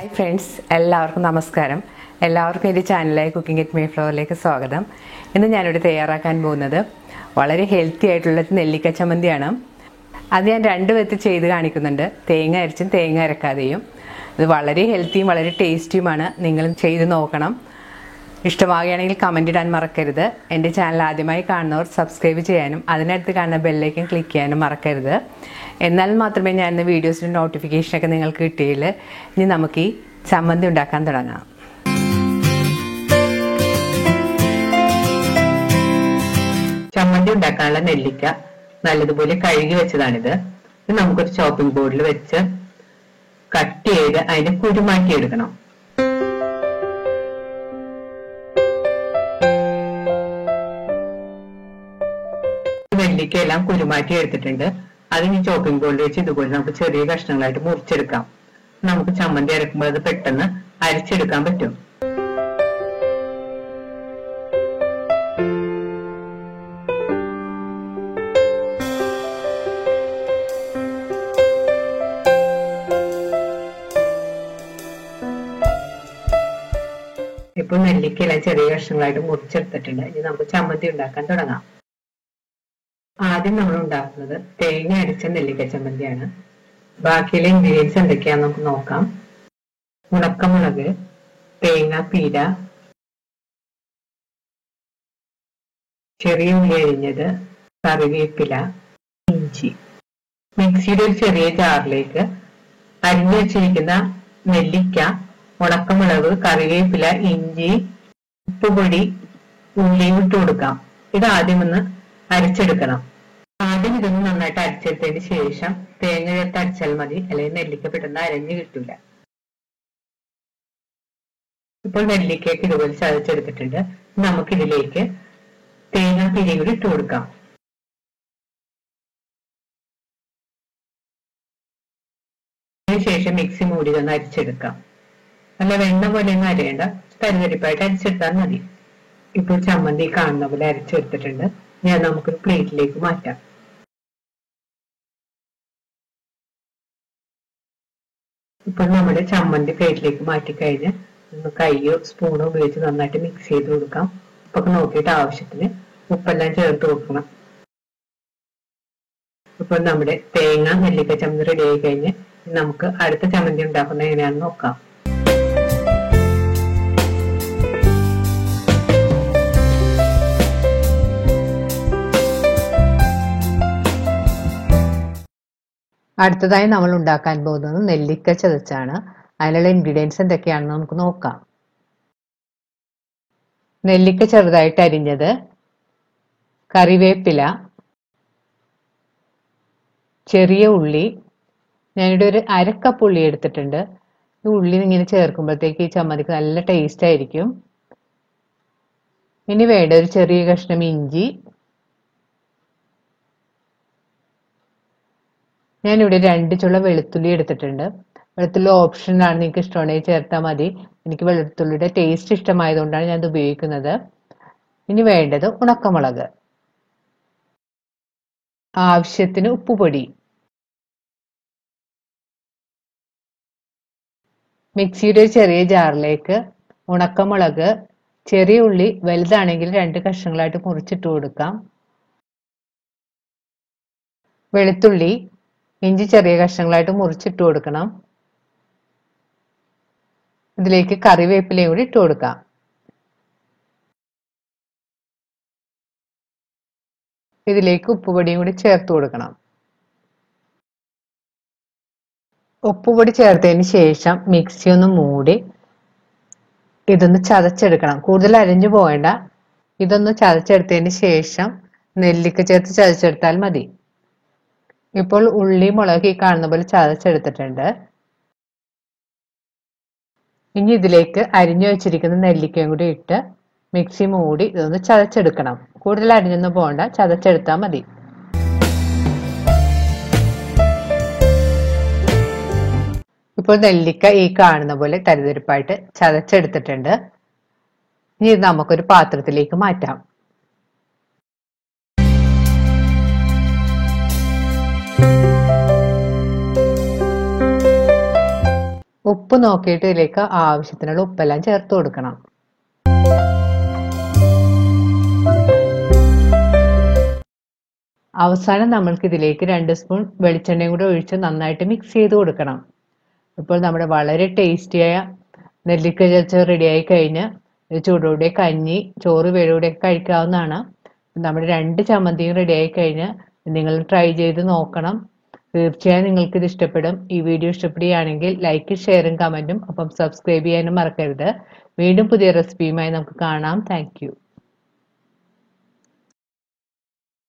Hi friends, എല്ലാവർക്കും നമസ്കാരം. എല്ലാവർക്കും എൻ്റെ ചാനലായ കുക്കിംഗ് വിത്ത് മേഫ്ലവറിലേക്ക് സ്വാഗതം. ഇന്ന് ഞാനിവിടെ തയ്യാറാക്കാൻ പോകുന്നത് വളരെ ഹെൽത്തി ആയിട്ടുള്ള നെല്ലിക്ക ചമ്മന്തിയാണ്. അത് ഞാൻ രണ്ട് വിധത്തിൽ ചെയ്ത് കാണിക്കുന്നുണ്ട്, തേങ്ങ അരച്ചും തേങ്ങ അരക്കാതെയും. ഇത് വളരെ ഹെൽത്തിയും വളരെ ടേസ്റ്റിയുമാണ്. നിങ്ങൾ ചെയ്ത് നോക്കണം. ഇഷ്ടമാകുകയാണെങ്കിൽ കമൻ്റ് ഇടാൻ മറക്കരുത്. എൻ്റെ ചാനൽ ആദ്യമായി കാണുന്നവർ സബ്സ്ക്രൈബ് ചെയ്യാനും അതിനടുത്ത് കാണുന്ന ബെല്ലൈക്കൻ ക്ലിക്ക് ചെയ്യാനും മറക്കരുത്. എന്നാൽ മാത്രമേ ഞാൻ ഇന്ന് വീഡിയോസിൻ്റെ നോട്ടിഫിക്കേഷനൊക്കെ നിങ്ങൾക്ക് കിട്ടിയില്ല. ഇനി നമുക്ക് ഈ ചമ്മന്തി ഉണ്ടാക്കാൻ തുടങ്ങാം. ചമ്മന്തി ഉണ്ടാക്കാനുള്ള നെല്ലിക്ക നല്ലതുപോലെ കഴുകി വെച്ചതാണിത്. ഇത് നമുക്കൊരു ചോപ്പിംഗ് ബോർഡിൽ വെച്ച് കട്ട് ചെയ്ത് അതിനെ കുരുമാറ്റി എടുക്കണം. നെല്ലിക്ക എല്ലാം കുരുമാറ്റി എടുത്തിട്ടുണ്ട്. അതിന് ചോപ്പിംഗ് ബോർഡിൽ വെച്ച് ഇതുപോലെ നമുക്ക് ചെറിയ കഷ്ണങ്ങളായിട്ട് മുറിച്ചെടുക്കാം. നമുക്ക് ചമ്മന്തി അരക്കുമ്പോൾ അത് പെട്ടെന്ന് അരച്ചെടുക്കാൻ പറ്റും. ഇപ്പൊ നെല്ലിക്കയെല്ലാം ചെറിയ കഷ്ണങ്ങളായിട്ട് മുറിച്ചെടുത്തിട്ടുണ്ട്. ഇനി നമുക്ക് ചമ്മന്തി ഉണ്ടാക്കാൻ തുടങ്ങാം. ആദ്യം നമ്മൾ ഉണ്ടാക്കുന്നത് തേങ്ങ അരച്ച നെല്ലിക്ക ചമ്മന്തിയാണ്. ബാക്കിയുള്ള ഇൻഗ്രീഡിയൻസ് എന്തൊക്കെയാന്ന് നമുക്ക് നോക്കാം. ഉണക്കമുളക്, തേങ്ങാപ്പീര, ചെറിയ ഉള്ളി അരിഞ്ഞത്, കറിവേപ്പില, ഇഞ്ചി. മിക്സിയുടെ ഒരു ചെറിയ ജാറിലേക്ക് അരിഞ്ഞു വെച്ചിരിക്കുന്ന നെല്ലിക്ക, ഉണക്കമുളക്, കറിവേപ്പില, ഇഞ്ചി, ഉപ്പുപൊടി, ഉള്ളിയും ഇട്ട് കൊടുക്കാം. ഇത് ആദ്യം ഒന്ന് അരച്ചെടുക്കണം. ആദ്യം ഇതൊന്ന് നന്നായിട്ട് അരച്ചെടുത്തതിന് ശേഷം തേങ്ങ ചേർത്ത് അരച്ചാൽ മതി, അല്ലെങ്കിൽ നെല്ലിക്ക പെട്ടെന്ന് അരഞ്ഞു കിട്ടില്ല. ഇപ്പോൾ നെല്ലിക്കയൊക്കെ ഇതുപോലെ ചതച്ചെടുത്തിട്ടുണ്ട്. നമുക്കിതിലേക്ക് തേങ്ങാപ്പീരയും കൂടി ഇട്ട് കൊടുക്കാം. അതിനുശേഷം മിക്സി മൂടി ഒന്ന് അരിച്ചെടുക്കാം. നല്ല വെണ്ണ പോലെ ഒന്നും അരയേണ്ട, തരിതരിപ്പായിട്ട് അരിച്ചെടുത്താൽ മതി. ഇപ്പോൾ ചമ്മന്തി കാണുന്ന പോലെ അരച്ചെടുത്തിട്ടുണ്ട്. ഞാൻ നമുക്കൊരു പ്ലേറ്റിലേക്ക് മാറ്റാം. ഇപ്പോൾ നമ്മുടെ ചമ്മന്തി പ്ലേറ്റിലേക്ക് മാറ്റിക്കഴിഞ്ഞ് കൈയോ സ്പൂണോ ഉപയോഗിച്ച് നന്നായിട്ട് മിക്സ് ചെയ്ത് കൊടുക്കാം. ഉപ്പൊക്കെ നോക്കിയിട്ട് ആവശ്യത്തിന് ഉപ്പെല്ലാം ചേർത്ത് കൊടുക്കണം. ഇപ്പോൾ നമ്മുടെ തേങ്ങ നെല്ലിക്ക ചമ്മന്തി റെഡി ആയി കഴിഞ്ഞ് നമുക്ക് അടുത്ത ചമ്മന്തി ഉണ്ടാക്കുന്നത് എങ്ങനെയാണെന്ന് നോക്കാം. അടുത്തതായി നമ്മൾ ഉണ്ടാക്കാൻ പോകുന്നത് നെല്ലിക്ക ചതച്ചാണ്. അതിനുള്ള ഇൻഗ്രീഡിയൻസ് എന്തൊക്കെയാണെന്ന് നമുക്ക് നോക്കാം. നെല്ലിക്ക ചെറുതായിട്ട് അരിഞ്ഞത്, കറിവേപ്പില, ചെറിയ ഉള്ളി. ഞാനിവിടെ ഒരു അരക്കപ്പ് ഉള്ളി എടുത്തിട്ടുണ്ട്. ഈ ഉള്ളി ഇങ്ങനെ ചേർക്കുമ്പോഴത്തേക്ക് ഈ ചമ്മന്തിക്ക് നല്ല ടേസ്റ്റ് ആയിരിക്കും. ഇനി വേണ്ട ഒരു ചെറിയ കഷ്ണം ഇഞ്ചി. ഞാനിവിടെ 2 ചുള വെളുത്തുള്ളി എടുത്തിട്ടുണ്ട്. വെളുത്തുള്ളി ഓപ്ഷനാണ്, നിങ്ങൾക്ക് ഇഷ്ടമുണ്ടെങ്കിൽ ചേർത്താൽ മതി. എനിക്ക് വെളുത്തുള്ളിയുടെ ടേസ്റ്റ് ഇഷ്ടമായതുകൊണ്ടാണ് ഞാൻ ഇത് ഉപയോഗിക്കുന്നത്. ഇനി വേണ്ടത് ഉണക്കമുളക്, ആവശ്യത്തിന് ഉപ്പുപൊടി. മിക്സിയുടെ ഒരു ചെറിയ ജാറിലേക്ക് ഉണക്കമുളക്, ചെറിയ ഉള്ളി വലുതാണെങ്കിൽ 2 കഷ്ണങ്ങളായിട്ട് മുറിച്ചിട്ട് കൊടുക്കാം, വെളുത്തുള്ളി, ഇഞ്ചി ചെറിയ കഷ്ണങ്ങളായിട്ട് മുറിച്ചിട്ട് കൊടുക്കണം. ഇതിലേക്ക് കറിവേപ്പിലയും കൂടി ഇട്ട് കൊടുക്കാം. ഇതിലേക്ക് ഉപ്പുപൊടിയും കൂടി ചേർത്ത് കൊടുക്കണം. ഉപ്പുപൊടി ചേർത്തതിന് ശേഷം മിക്സി ഒന്ന് മൂടി ഇതൊന്ന് ചതച്ചെടുക്കണം. കൂടുതൽ അരിഞ്ഞു പോകേണ്ട. ഇതൊന്ന് ചതച്ചെടുത്തതിന് ശേഷം നെല്ലിക്ക ചേർത്ത് ചതച്ചെടുത്താൽ മതി. ഇപ്പോൾ ഉള്ളി മുളക് ഈ കാണുന്ന പോലെ ചതച്ചെടുത്തിട്ടുണ്ട്. ഇനി ഇതിലേക്ക് അരിഞ്ഞു വെച്ചിരിക്കുന്ന നെല്ലിക്കയും കൂടി ഇട്ട് മിക്സി മൂടി ഇതൊന്ന് ചതച്ചെടുക്കണം. കൂടുതൽ അരിഞ്ഞൊന്നും പോകണ്ട, ചതച്ചെടുത്താൽ മതി. ഇപ്പോൾ നെല്ലിക്ക ഈ കാണുന്ന പോലെ തരിതരിപ്പായിട്ട് ചതച്ചെടുത്തിട്ടുണ്ട്. ഇനി ഇത് നമുക്കൊരു പാത്രത്തിലേക്ക് മാറ്റാം. ഉപ്പ് നോക്കിയിട്ട് ഇതിലേക്ക് ആവശ്യത്തിനുള്ള ഉപ്പെല്ലാം ചേർത്ത് കൊടുക്കണം. അവസാനം നമ്മൾക്ക് ഇതിലേക്ക് 2 സ്പൂൺ വെളിച്ചെണ്ണയും കൂടെ ഒഴിച്ച് നന്നായിട്ട് മിക്സ് ചെയ്ത് കൊടുക്കണം. ഇപ്പോൾ നമ്മുടെ വളരെ ടേസ്റ്റിയായ നെല്ലിക്ക ചതച്ചത് റെഡിയായി കഴിഞ്ഞ് ചൂടോടെ കഞ്ഞി, ചോറ് വേളയോടെയൊക്കെ കഴിക്കാവുന്നതാണ്. നമ്മുടെ 2 ചമ്മന്തിയും റെഡിയായി കഴിഞ്ഞ് നിങ്ങൾ ട്രൈ ചെയ്ത് നോക്കണം. തീർച്ചയായും നിങ്ങൾക്ക് ഇത് ഇഷ്ടപ്പെടും. ഈ വീഡിയോ ഇഷ്ടപ്പെടുകയാണെങ്കിൽ ലൈക്ക്, ഷെയറും കമൻറ്റും ഒപ്പം സബ്സ്ക്രൈബ് ചെയ്യാനും മറക്കരുത്. വീണ്ടും പുതിയ റെസിപ്പിയുമായി നമുക്ക് കാണാം. Thank you.